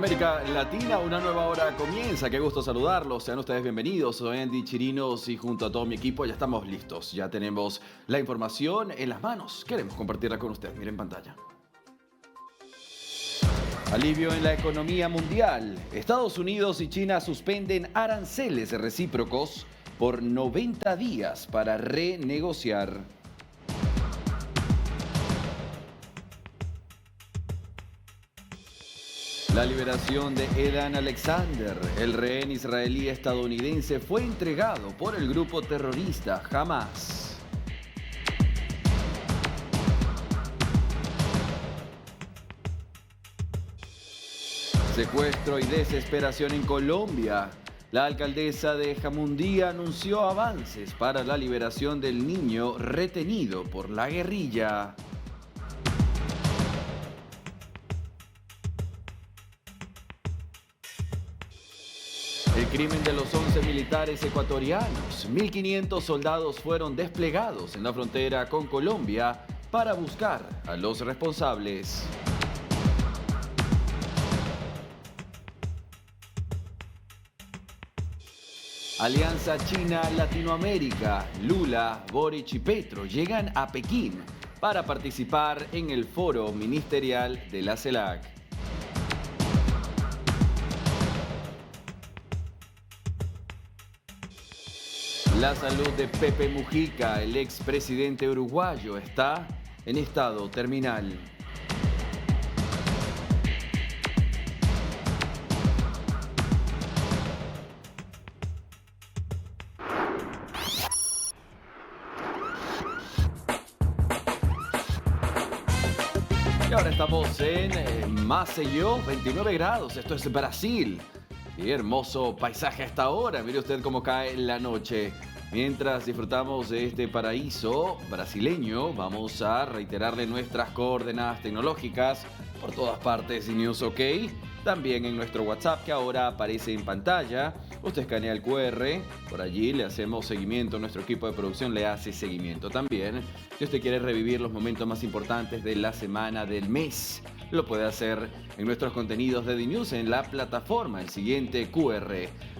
América Latina, una nueva hora comienza. Qué gusto saludarlos. Sean ustedes bienvenidos. Soy Andy Chirinos y junto a todo mi equipo ya estamos listos. Ya tenemos la información en las manos. Queremos compartirla con usted. Miren pantalla. Alivio en la economía mundial. Estados Unidos y China suspenden aranceles recíprocos por 90 días para renegociar. La liberación de Edan Alexander, el rehén israelí estadounidense, fue entregado por el grupo terrorista Hamas. Secuestro y desesperación en Colombia. La alcaldesa de Jamundí anunció avances para la liberación del niño retenido por la guerrilla. El crimen de los 11 militares ecuatorianos. 1.500 soldados fueron desplegados en la frontera con Colombia para buscar a los responsables. Alianza China-Latinoamérica. Lula, Boric y Petro llegan a Pekín para participar en el foro ministerial de la CELAC. La salud de Pepe Mujica, el expresidente uruguayo, está en estado terminal. Y ahora estamos en Maceió, 29 grados. Esto es Brasil. Qué hermoso paisaje a esta hora. Mire usted cómo cae la noche. Mientras disfrutamos de este paraíso brasileño, vamos a reiterarle nuestras coordenadas tecnológicas por todas partes y News OK. También en nuestro WhatsApp que ahora aparece en pantalla. Usted escanea el QR, por allí le hacemos seguimiento, nuestro equipo de producción le hace seguimiento también. Si usted quiere revivir los momentos más importantes de la semana, del mes, lo puede hacer en nuestros contenidos de DNews en la plataforma, el siguiente QR.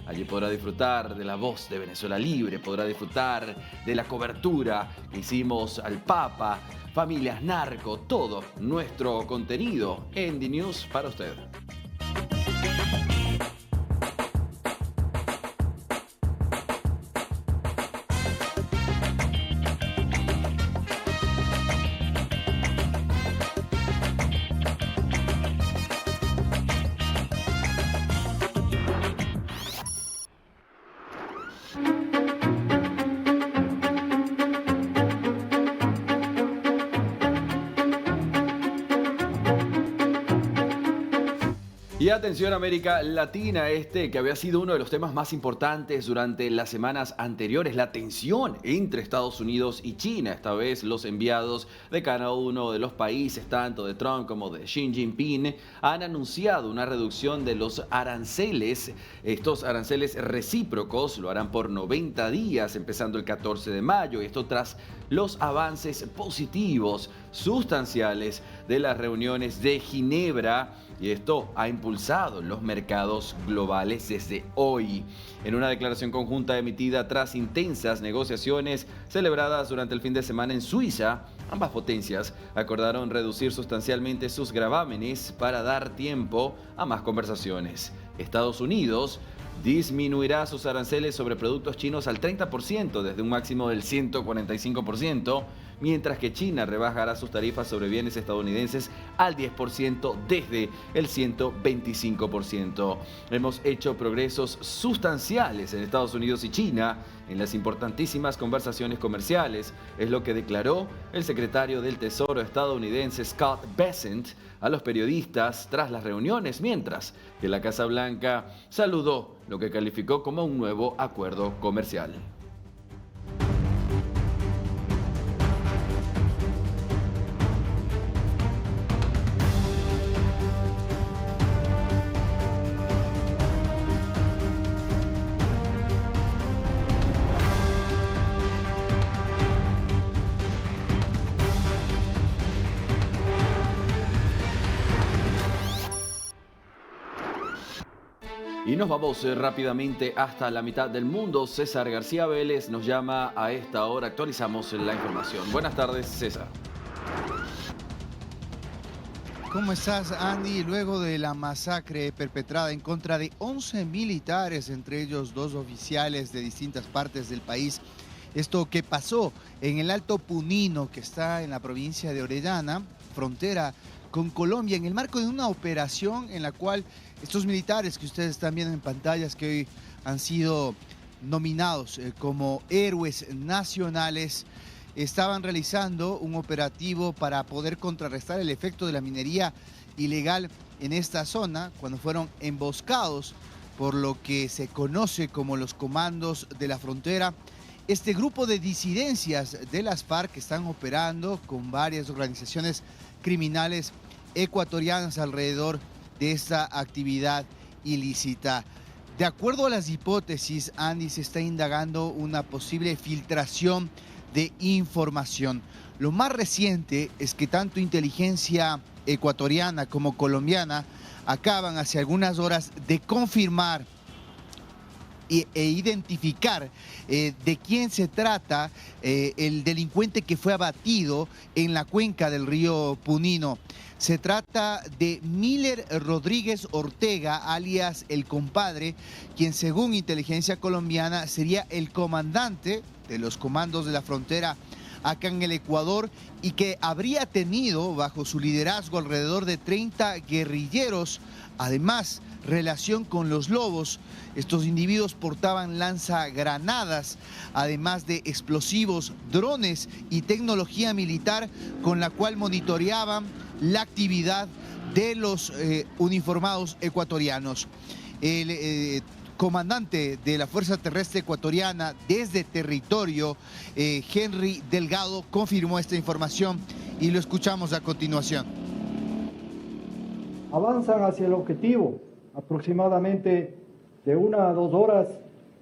Allí podrá disfrutar de la voz de Venezuela Libre, podrá disfrutar de la cobertura que hicimos al Papa, familias narco, todo nuestro contenido en DNews para usted. Y atención América Latina, que había sido uno de los temas más importantes durante las semanas anteriores, la tensión entre Estados Unidos y China. Esta vez los enviados de cada uno de los países, tanto de Trump como de Xi Jinping, han anunciado una reducción de los aranceles. Estos aranceles recíprocos lo harán por 90 días, empezando el 14 de mayo. Esto tras los avances positivos, sustanciales de las reuniones de Ginebra. Y esto ha impulsado los mercados globales desde hoy. En una declaración conjunta emitida tras intensas negociaciones celebradas durante el fin de semana en Suiza, ambas potencias acordaron reducir sustancialmente sus gravámenes para dar tiempo a más conversaciones. Estados Unidos disminuirá sus aranceles sobre productos chinos al 30% desde un máximo del 145%, mientras que China rebajará sus tarifas sobre bienes estadounidenses al 10% desde el 125%. Hemos hecho progresos sustanciales en Estados Unidos y China en las importantísimas conversaciones comerciales, es lo que declaró el secretario del Tesoro estadounidense Scott Bessent a los periodistas tras las reuniones, mientras que la Casa Blanca saludó lo que calificó como un nuevo acuerdo comercial. Y nos vamos rápidamente hasta la mitad del mundo. César García Vélez nos llama a esta hora. Actualizamos la información. Buenas tardes, César. ¿Cómo estás, Andy? Luego de la masacre perpetrada en contra de 11 militares, entre ellos 2 oficiales de distintas partes del país, esto que pasó en el Alto Punino, que está en la provincia de Orellana, frontera con Colombia, en el marco de una operación en la cual estos militares que ustedes están viendo en pantallas, que hoy han sido nominados como héroes nacionales, estaban realizando un operativo para poder contrarrestar el efecto de la minería ilegal en esta zona, cuando fueron emboscados por lo que se conoce como los comandos de la frontera. Este grupo de disidencias de las FARC que están operando con varias organizaciones criminales ecuatorianas alrededor de esta actividad ilícita. De acuerdo a las hipótesis, Andy, se está indagando una posible filtración de información. Lo más reciente es que tanto inteligencia ecuatoriana como colombiana acaban hace algunas horas de confirmar e identificar de quién se trata el delincuente que fue abatido en la cuenca del río Punino. Se trata de Miller Rodríguez Ortega, alias El Compadre, quien según inteligencia colombiana sería el comandante de los comandos de la frontera acá en el Ecuador y que habría tenido bajo su liderazgo alrededor de 30 guerrilleros, además relación con los lobos. Estos individuos portaban lanzagranadas, además de explosivos, drones y tecnología militar con la cual monitoreaban la actividad de los uniformados ecuatorianos. El comandante de la Fuerza Terrestre Ecuatoriana desde territorio, Henry Delgado, confirmó esta información y lo escuchamos a continuación. Avanzan hacia el objetivo aproximadamente de 1 a 2 horas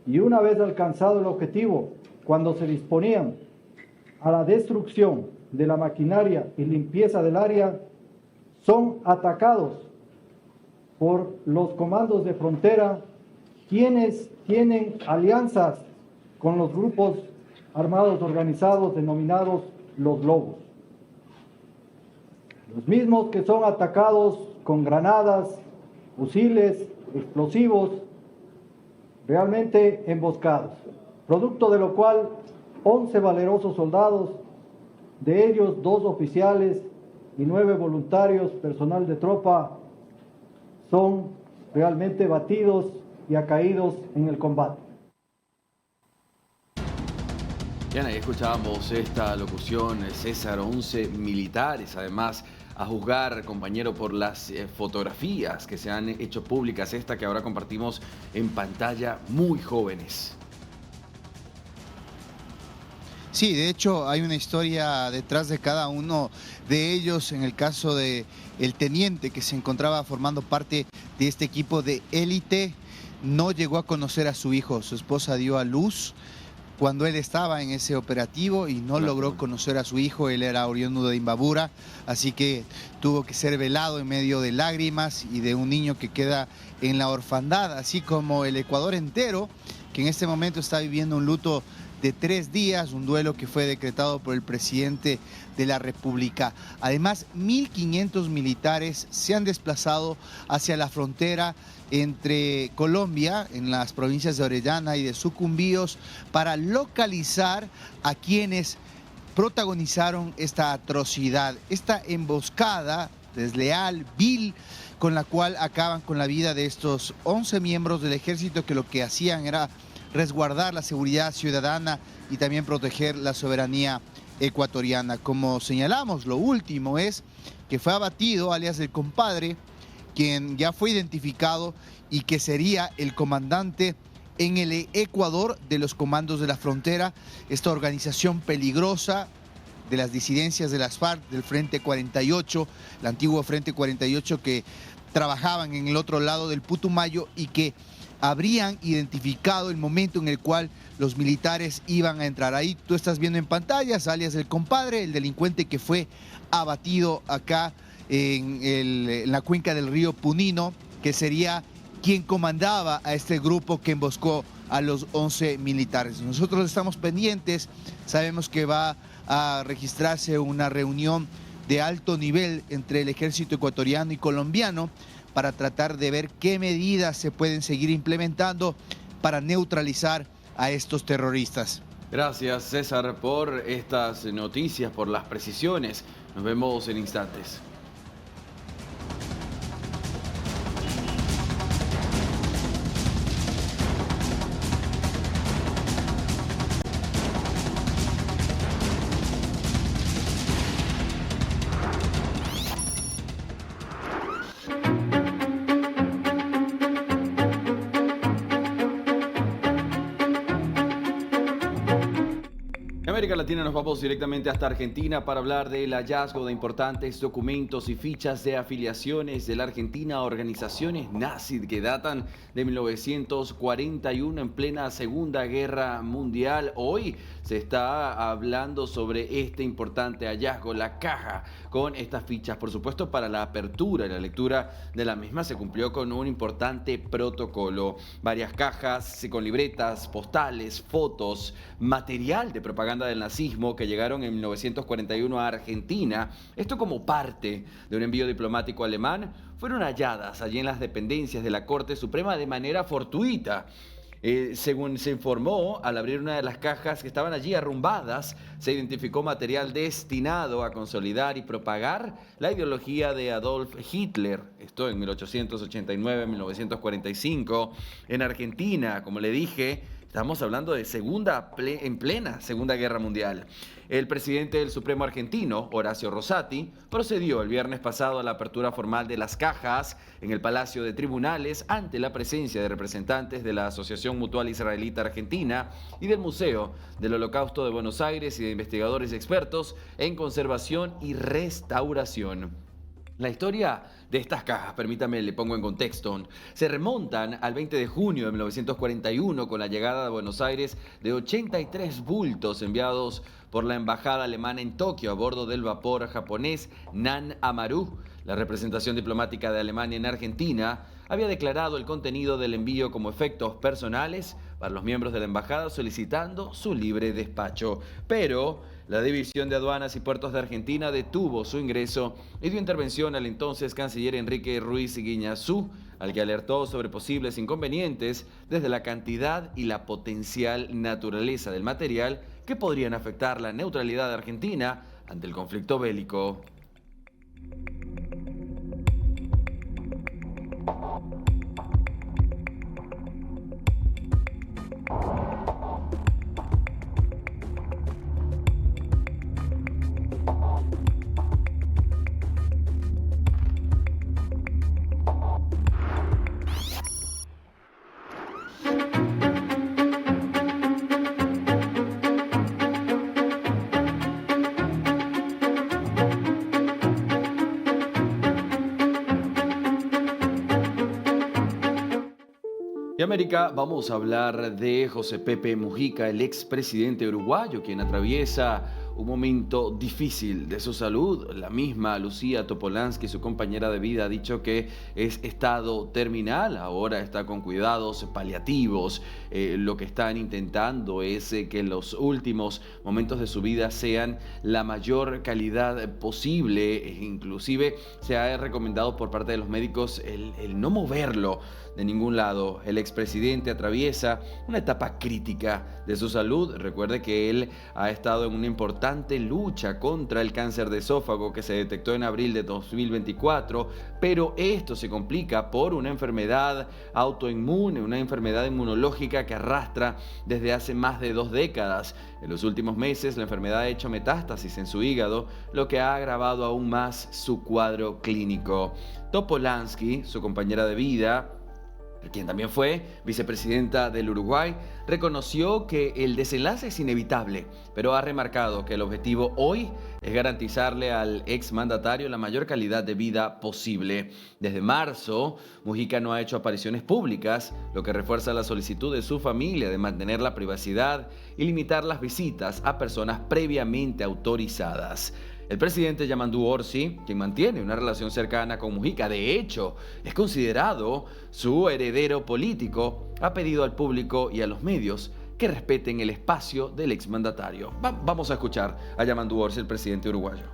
y una vez alcanzado el objetivo, cuando se disponían a la destrucción de la maquinaria y limpieza del área, son atacados por los comandos de frontera, quienes tienen alianzas con los grupos armados organizados denominados los Lobos. Los mismos que son atacados con granadas, fusiles, explosivos, realmente emboscados, producto de lo cual 11 valerosos soldados, de ellos 2 oficiales y 9 voluntarios, personal de tropa, son realmente batidos y caídos en el combate. Bien, ahí escuchábamos esta locución, César, 11 militares, además, a juzgar, compañero, por las fotografías que se han hecho públicas, esta que ahora compartimos en pantalla, muy jóvenes. Sí, de hecho hay una historia detrás de cada uno de ellos. En el caso de el teniente que se encontraba formando parte de este equipo de élite, no llegó a conocer a su hijo. Su esposa dio a luz cuando él estaba en ese operativo y no logró conocer a su hijo. Él era oriundo de Imbabura, así que tuvo que ser velado en medio de lágrimas y de un niño que queda en la orfandad, así como el Ecuador entero, que en este momento está viviendo un luto de 3 días, un duelo que fue decretado por el presidente de la República. Además, 1.500 militares se han desplazado hacia la frontera entre Colombia, en las provincias de Orellana y de Sucumbíos, para localizar a quienes protagonizaron esta atrocidad, esta emboscada desleal, vil, con la cual acaban con la vida de estos 11 miembros del ejército que lo que hacían era resguardar la seguridad ciudadana y también proteger la soberanía ecuatoriana. Como señalamos, lo último es que fue abatido, alias El Compadre, quien ya fue identificado y que sería el comandante en el Ecuador de los comandos de la frontera, esta organización peligrosa de las disidencias de las FARC, del Frente 48, el antiguo Frente 48, que trabajaban en el otro lado del Putumayo y que habrían identificado el momento en el cual los militares iban a entrar. Ahí tú estás viendo en pantallas, alias El Compadre, el delincuente que fue abatido acá en la cuenca del río Punino, que sería quien comandaba a este grupo que emboscó a los 11 militares. Nosotros estamos pendientes, sabemos que va a registrarse una reunión de alto nivel entre el ejército ecuatoriano y colombiano para tratar de ver qué medidas se pueden seguir implementando para neutralizar a estos terroristas. Gracias, César, por estas noticias, por las precisiones. Nos vemos en instantes. En América Latina nos vamos directamente hasta Argentina para hablar del hallazgo de importantes documentos y fichas de afiliaciones de la Argentina a organizaciones nazis que datan de 1941 en plena Segunda Guerra Mundial. Hoy se está hablando sobre este importante hallazgo, la caja con estas fichas. Por supuesto, para la apertura y la lectura de la misma se cumplió con un importante protocolo. Varias cajas con libretas, postales, fotos, material de propaganda del nazismo que llegaron en 1941 a Argentina. Esto como parte de un envío diplomático alemán, fueron halladas allí en las dependencias de la Corte Suprema de manera fortuita. Según se informó, al abrir una de las cajas que estaban allí arrumbadas, se identificó material destinado a consolidar y propagar la ideología de Adolf Hitler. Esto en 1889-1945. En Argentina, como le dije, estamos hablando de en plena Segunda Guerra Mundial. El presidente del Supremo argentino, Horacio Rosati, procedió el viernes pasado a la apertura formal de las cajas en el Palacio de Tribunales ante la presencia de representantes de la Asociación Mutual Israelita Argentina y del Museo del Holocausto de Buenos Aires y de investigadores expertos en conservación y restauración. La historia de estas cajas, permítame, le pongo en contexto, se remontan al 20 de junio de 1941 con la llegada a Buenos Aires de 83 bultos enviados por la embajada alemana en Tokio a bordo del vapor japonés Nan Amaru. La representación diplomática de Alemania en Argentina había declarado el contenido del envío como efectos personales para los miembros de la embajada, solicitando su libre despacho. Pero la División de Aduanas y Puertos de Argentina detuvo su ingreso y dio intervención al entonces canciller Enrique Ruiz Guiñazú, al que alertó sobre posibles inconvenientes desde la cantidad y la potencial naturaleza del material que podrían afectar la neutralidad de Argentina ante el conflicto bélico. En América vamos a hablar de José Pepe Mujica, el expresidente uruguayo, quien atraviesa un momento difícil de su salud. La misma Lucía Topolansky, su compañera de vida, ha dicho que es estado terminal, ahora está con cuidados paliativos. Lo que están intentando es que los últimos momentos de su vida sean la mayor calidad posible. Inclusive se ha recomendado por parte de los médicos el no moverlo de ningún lado. El expresidente atraviesa una etapa crítica de su salud. Recuerde que él ha estado en una importante lucha contra el cáncer de esófago que se detectó en abril de 2024, pero esto se complica por una enfermedad autoinmune, una enfermedad inmunológica que arrastra desde hace más de 2 décadas. En los últimos meses la enfermedad ha hecho metástasis en su hígado, lo que ha agravado aún más su cuadro clínico. Topolansky, su compañera de vida, quien también fue vicepresidenta del Uruguay, reconoció que el desenlace es inevitable, pero ha remarcado que el objetivo hoy es garantizarle al exmandatario la mayor calidad de vida posible. Desde marzo, Mujica no ha hecho apariciones públicas, lo que refuerza la solicitud de su familia de mantener la privacidad y limitar las visitas a personas previamente autorizadas. El presidente Yamandu Orsi, quien mantiene una relación cercana con Mujica, de hecho, es considerado su heredero político, ha pedido al público y a los medios que respeten el espacio del exmandatario. Vamos a escuchar a Yamandu Orsi, el presidente uruguayo.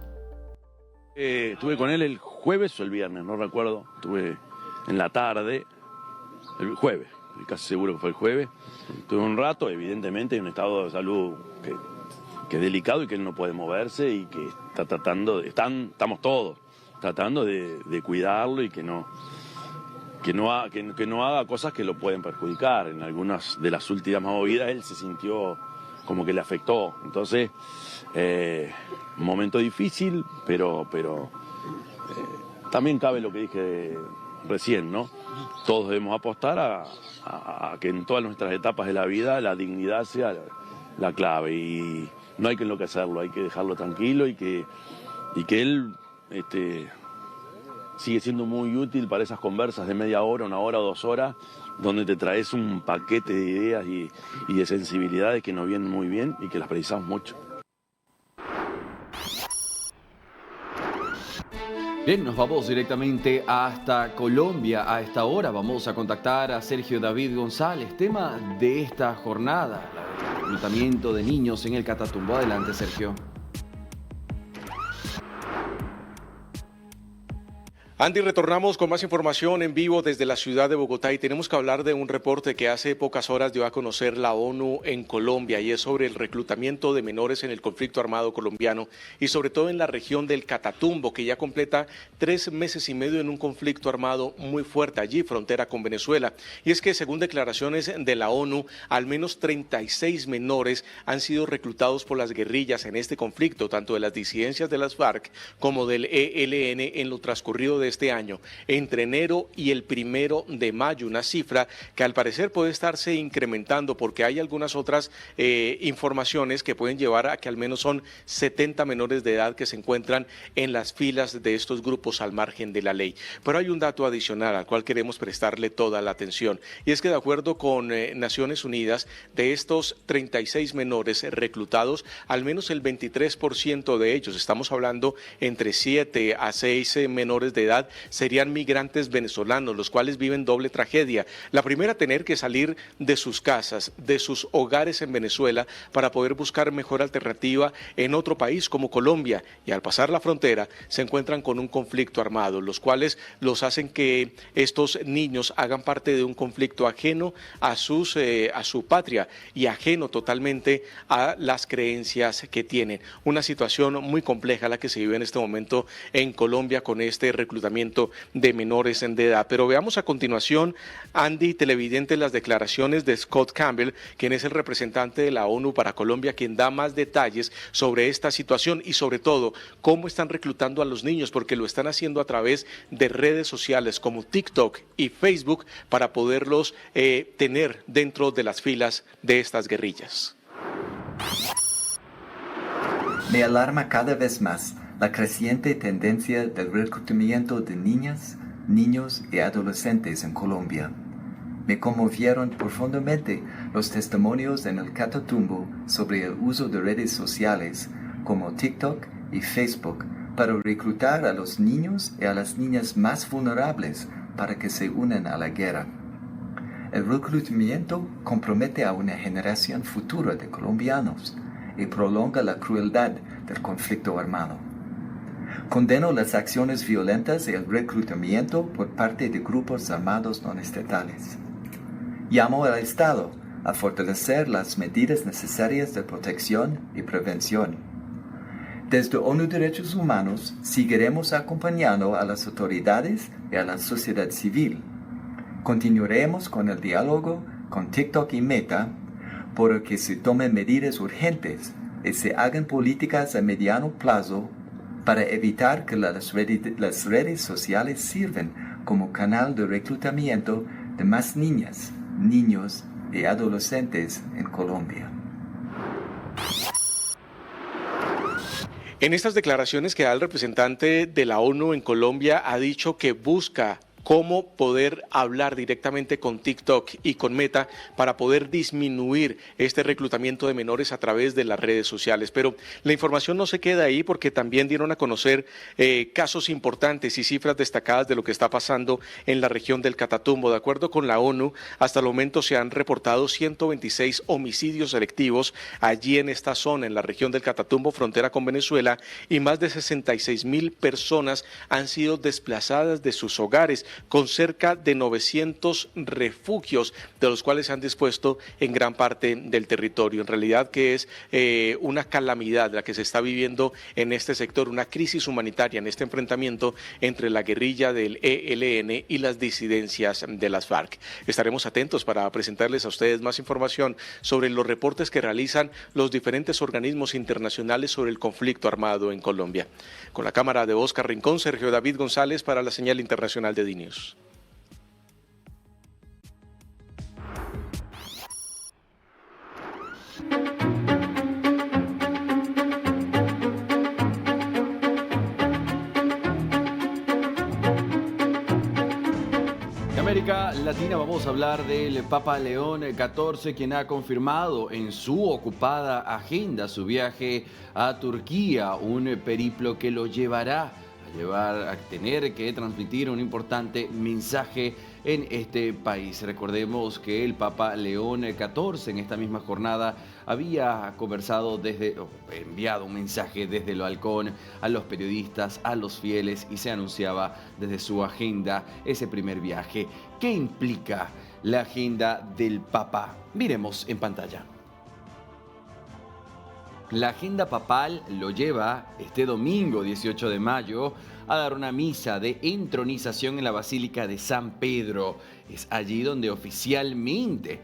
Estuve con él el jueves o el viernes, no recuerdo. Estuve en la tarde, el jueves, casi seguro que fue el jueves. Estuve un rato, evidentemente, en un estado de salud que es delicado y que él no puede moverse y que está tratando, estamos todos tratando de cuidarlo y que no haga cosas que lo pueden perjudicar. En algunas de las últimas movidas él se sintió como que le afectó. Entonces, un momento difícil, pero también cabe lo que dije recién, ¿no? Todos debemos apostar a que en todas nuestras etapas de la vida la dignidad sea la clave y no hay que enloquecerlo, hay que dejarlo tranquilo y que él sigue siendo muy útil para esas conversas de media hora, 1 hora o 2 horas, donde te traes un paquete de ideas y de sensibilidades que nos vienen muy bien y que las precisamos mucho. Bien, nos vamos directamente hasta Colombia. A esta hora vamos a contactar a Sergio David González. Tema de esta jornada, el reclutamiento de niños en el Catatumbo. Adelante, Sergio. Andy, retornamos con más información en vivo desde la ciudad de Bogotá y tenemos que hablar de un reporte que hace pocas horas dio a conocer la ONU en Colombia y es sobre el reclutamiento de menores en el conflicto armado colombiano y sobre todo en la región del Catatumbo, que ya completa 3 meses y medio en un conflicto armado muy fuerte allí, frontera con Venezuela. Y es que según declaraciones de la ONU, al menos 36 menores han sido reclutados por las guerrillas en este conflicto, tanto de las disidencias de las FARC como del ELN en lo transcurrido de este año, entre enero y el 1 de mayo, una cifra que al parecer puede estarse incrementando porque hay algunas otras informaciones que pueden llevar a que al menos son 70 menores de edad que se encuentran en las filas de estos grupos al margen de la ley. Pero hay un dato adicional al cual queremos prestarle toda la atención y es que de acuerdo con Naciones Unidas, de estos 36 menores reclutados, al menos el 23% de ellos, estamos hablando entre 7 a 6 menores de edad, serían migrantes venezolanos, los cuales viven doble tragedia. La primera, tener que salir de sus casas, de sus hogares en Venezuela para poder buscar mejor alternativa en otro país como Colombia, y al pasar la frontera se encuentran con un conflicto armado, los cuales los hacen que estos niños hagan parte de un conflicto ajeno a su patria y ajeno totalmente a las creencias que tienen. Una situación muy compleja la que se vive en este momento en Colombia con este reclutamiento de menores de edad. Pero veamos a continuación, Andy, televidente, las declaraciones de Scott Campbell, quien es el representante de la ONU para Colombia, quien da más detalles sobre esta situación y sobre todo cómo están reclutando a los niños, porque lo están haciendo a través de redes sociales como TikTok y Facebook para poderlos tener dentro de las filas de estas guerrillas. Me alarma cada vez más la creciente tendencia del reclutamiento de niñas, niños y adolescentes en Colombia. Me conmovieron profundamente los testimonios en el Catatumbo sobre el uso de redes sociales como TikTok y Facebook para reclutar a los niños y a las niñas más vulnerables para que se unan a la guerra. El reclutamiento compromete a una generación futura de colombianos y prolonga la crueldad del conflicto armado. Condeno las acciones violentas y el reclutamiento por parte de grupos armados no estatales. Llamo al Estado a fortalecer las medidas necesarias de protección y prevención. Desde ONU Derechos Humanos seguiremos acompañando a las autoridades y a la sociedad civil. Continuaremos con el diálogo con TikTok y Meta para que se tomen medidas urgentes y se hagan políticas a mediano plazo para evitar que las redes sociales sirvan como canal de reclutamiento de más niñas, niños y adolescentes en Colombia. En estas declaraciones que da el representante de la ONU en Colombia, ha dicho que busca cómo poder hablar directamente con TikTok y con Meta para poder disminuir este reclutamiento de menores a través de las redes sociales. Pero la información no se queda ahí, porque también dieron a conocer casos importantes y cifras destacadas de lo que está pasando en la región del Catatumbo. De acuerdo con la ONU, hasta el momento se han reportado 126 homicidios selectivos allí en esta zona, en la región del Catatumbo, frontera con Venezuela, y más de 66.000 personas han sido desplazadas de sus hogares, con cerca de 900 refugios, de los cuales se han dispuesto en gran parte del territorio. En realidad que es una calamidad la que se está viviendo en este sector, una crisis humanitaria en este enfrentamiento entre la guerrilla del ELN y las disidencias de las FARC. Estaremos atentos para presentarles a ustedes más información sobre los reportes que realizan los diferentes organismos internacionales sobre el conflicto armado en Colombia. Con la cámara de Oscar Rincón, Sergio David González para la señal internacional de DNews. En América Latina vamos a hablar del Papa León XIV, quien ha confirmado en su ocupada agenda su viaje a Turquía, un periplo que lo llevará a tener que transmitir un importante mensaje en este país. Recordemos que el Papa León XIV en esta misma jornada había enviado un mensaje desde el balcón a los periodistas, a los fieles, y se anunciaba desde su agenda ese primer viaje. ¿Qué implica la agenda del Papa? Miremos en pantalla. La agenda papal lo lleva este domingo 18 de mayo a dar una misa de entronización en la Basílica de San Pedro. Es allí donde oficialmente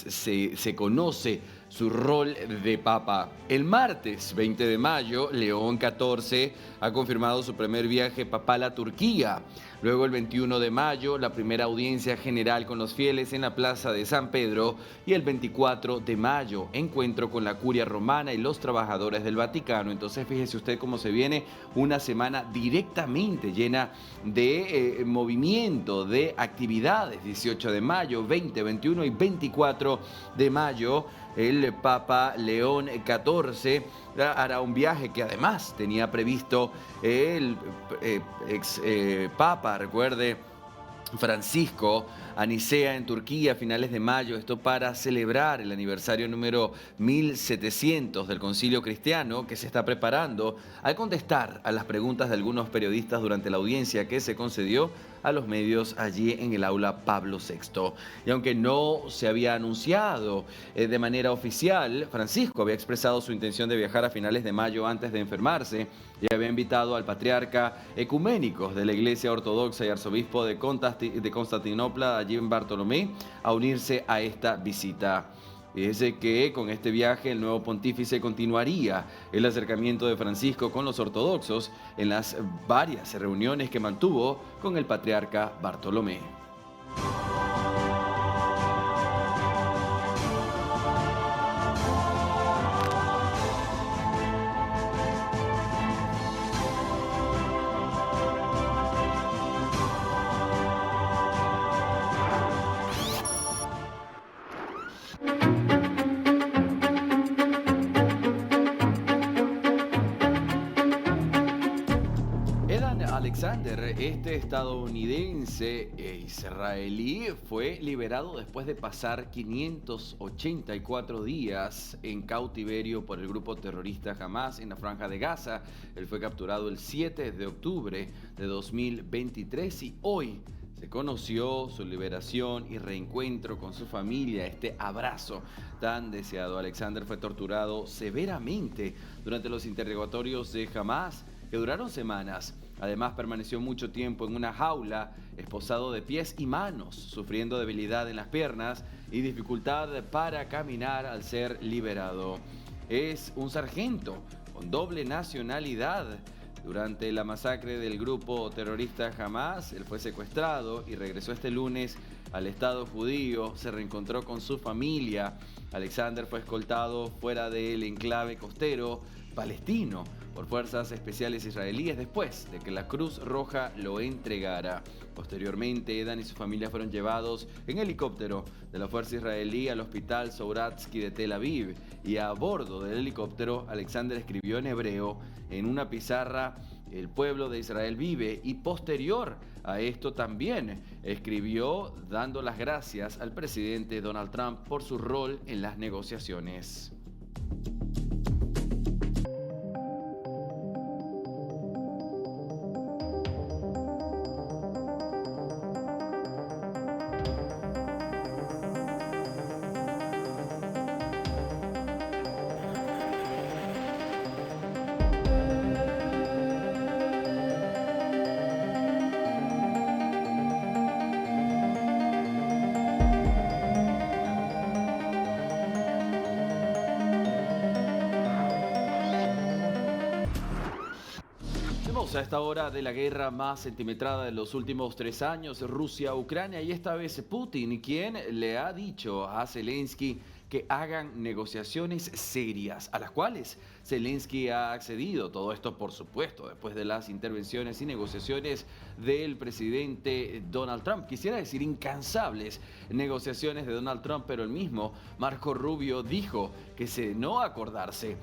se conoce su rol de papa. El martes 20 de mayo, León XIV ha confirmado su primer viaje papal a Turquía. Luego, el 21 de mayo, la primera audiencia general con los fieles en la Plaza de San Pedro. Y el 24 de mayo, encuentro con la Curia Romana y los trabajadores del Vaticano. Entonces, fíjese usted cómo se viene una semana directamente llena de movimiento, de actividades. 18 de mayo, 20, 21 y 24 de mayo, el Papa León XIV hará un viaje que además tenía previsto el ex Papa, recuerde, Francisco, a Nicea en Turquía a finales de mayo, esto para celebrar el aniversario número 1700 del Concilio Cristiano, que se está preparando al contestar a las preguntas de algunos periodistas durante la audiencia que se concedió a los medios allí en el aula Pablo VI. Y aunque no se había anunciado de manera oficial, Francisco había expresado su intención de viajar a finales de mayo antes de enfermarse y había invitado al patriarca ecuménico de la Iglesia Ortodoxa y arzobispo de Constantinopla, Jim Bartolomé, a unirse a esta visita. Fíjese que con este viaje el nuevo pontífice continuaría el acercamiento de Francisco con los ortodoxos en las varias reuniones que mantuvo con el patriarca Bartolomé. Alexander, este estadounidense e israelí, fue liberado después de pasar 584 días en cautiverio por el grupo terrorista Hamas en la Franja de Gaza. Él fue capturado el 7 de octubre de 2023 y hoy se conoció su liberación y reencuentro con su familia, este abrazo tan deseado. Alexander fue torturado severamente durante los interrogatorios de Hamas, que duraron semanas. Además, permaneció mucho tiempo en una jaula, esposado de pies y manos, sufriendo debilidad en las piernas y dificultad para caminar al ser liberado. Es un sargento con doble nacionalidad. Durante la masacre del grupo terrorista Hamas, él fue secuestrado y regresó este lunes al Estado judío, se reencontró con su familia. Alexander fue escoltado fuera del enclave costero palestino por fuerzas especiales israelíes después de que la Cruz Roja lo entregara. Posteriormente, Edan y su familia fueron llevados en helicóptero de la fuerza israelí al hospital Souratzky de Tel Aviv, y a bordo del helicóptero Alexander escribió en hebreo en una pizarra: "El pueblo de Israel vive", y posterior a esto también escribió dando las gracias al presidente Donald Trump por su rol en las negociaciones. A esta hora de la guerra más centimetrada de los últimos 3 años, Rusia-Ucrania, y esta vez Putin, quien le ha dicho a Zelensky que hagan negociaciones serias, a las cuales Zelensky ha accedido. Todo esto, por supuesto, después de las intervenciones y negociaciones del presidente Donald Trump. Quisiera decir incansables negociaciones de Donald Trump, pero el mismo Marco Rubio dijo que de no acordarse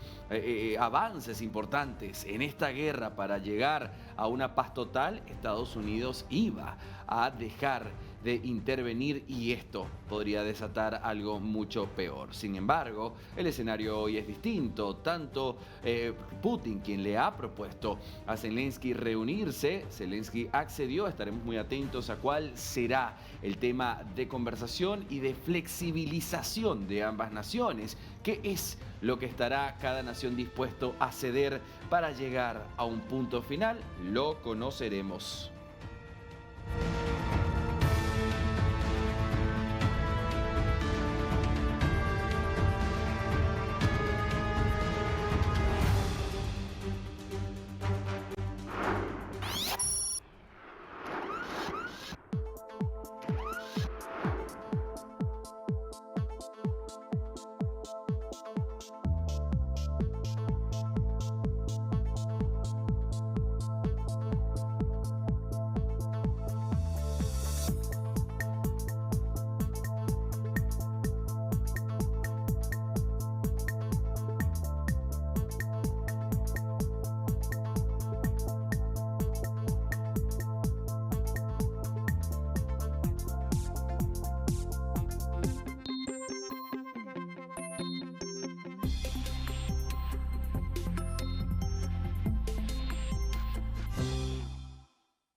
avances importantes en esta guerra para llegar a una paz total, Estados Unidos iba a dejar de intervenir, y esto podría desatar algo mucho peor. Sin embargo, el escenario hoy es distinto. Tanto Putin, quien le ha propuesto a Zelensky reunirse, Zelensky accedió. Estaremos muy atentos a cuál será el tema de conversación y de flexibilización de ambas naciones. ¿Qué es lo que estará cada nación dispuesto a ceder para llegar a un punto final? Lo conoceremos.